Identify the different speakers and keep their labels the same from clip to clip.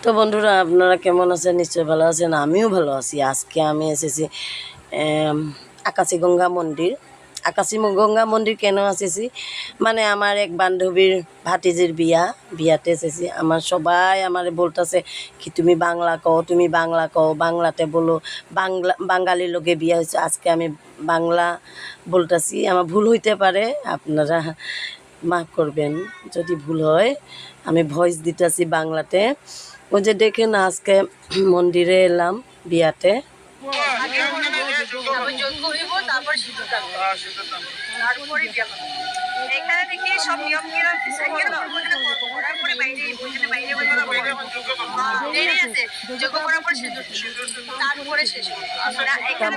Speaker 1: তো বন্ধুরা আপনারা কেমন আছেন? নিশ্চয়ই ভালো আছেন, আমিও ভালো আছি। আজকে আমি এসেছি আকাশীগঙ্গা মন্দির। আকাশীগঙ্গা মন্দির কেন এসেছি মানে আমার এক বান্ধবীর ভাতিজির বিয়াতে এসেছি। আমার সবাই আমার বলতেছে কি তুমি বাংলা কও, তুমি বাংলা কও, বাংলাতে বলো, বাঙালির লোকে বিয়া হয়েছে। আজকে আমি বাংলা বলতেছি, আমার ভুল হইতে পারে, আপনারা মাফ করবেন যদি ভুল হয়। আমি ভয়েস দিতেছি বাংলাতে। ওই যে দেখেন আজকে মন্দিরে এলাম বিয়াতে।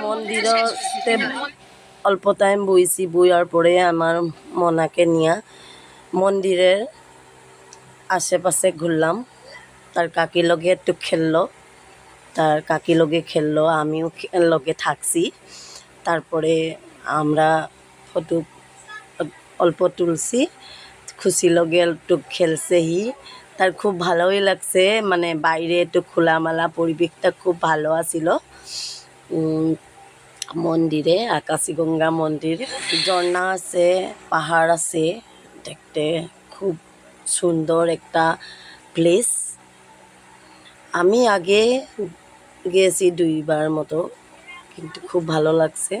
Speaker 1: মন্দিরতে অল্প টাইম বইছি, বইয়ার পরে আমার মনাকে নিয়ে মন্দিরের আশেপাশে ঘুরলাম। তার কাকির লগে একটু খেললো, তার কাকি লগে খেললো, আমিও লগে থাকছি। তারপরে আমরা ফটো অল্প তুলছি, খুশি লগে একটু খেলছেহি। তার খুব ভালোই লাগছে, মানে বাইরে একটু খোলামেলা পরিবেশটা খুব ভালো আছিল। মন্দিরে আকাশীগঙ্গা মন্দির, ঝর্ণা আছে, পাহাড় আছে, দেখতে খুব সুন্দর একটা প্লেস। আমি আগে গিয়েছি 2বার মতো, কিন্তু খুব ভালো লাগছে,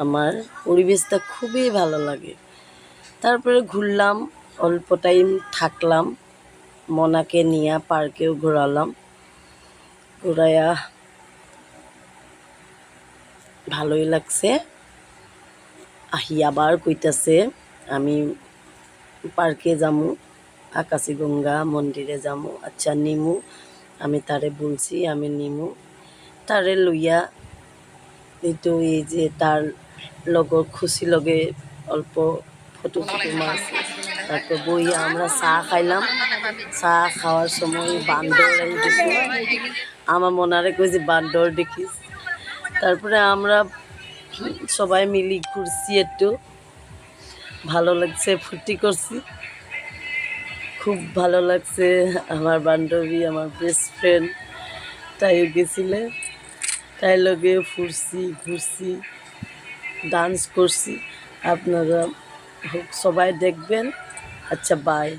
Speaker 1: আমার পরিবেশটা খুবই ভালো লাগে। তারপরে ঘুরলাম, অল্প টাইম থাকলাম, মনাকে নিয়ে পার্কেও ঘোরালাম, ঘুরাইয়া ভালোই লাগছে। আহি আবার কইতাছে আমি পার্কে যামু, আকাশীগঙ্গা মন্দিরে যামু। আচ্ছা নিমু, আমি তারে বলছি আমি নিমু, তারে লইয়া কিন্তু এই যে তার লগর খুশি লগে অল্প ফটো মারছি। তারপর বইয়া আমরা চা খাইলাম। চা খাওয়ার সময় বান্দর দেখি, আমার মনারে কইছে বান্দর দেখিস। তারপরে আমরা সবাই মিলি ঘুরছি, একটু ভালো লাগছে, ফুর্তি করছি, খুব ভালো লাগছে। আমার বান্ধবী, আমার বেস্ট ফ্রেন্ড, তাইও গেছিলে, তাই লগে ফুরছি, ঘুরছি, ডান্স করছি। আপনারা সবাই দেখবেন। আচ্ছা বাই।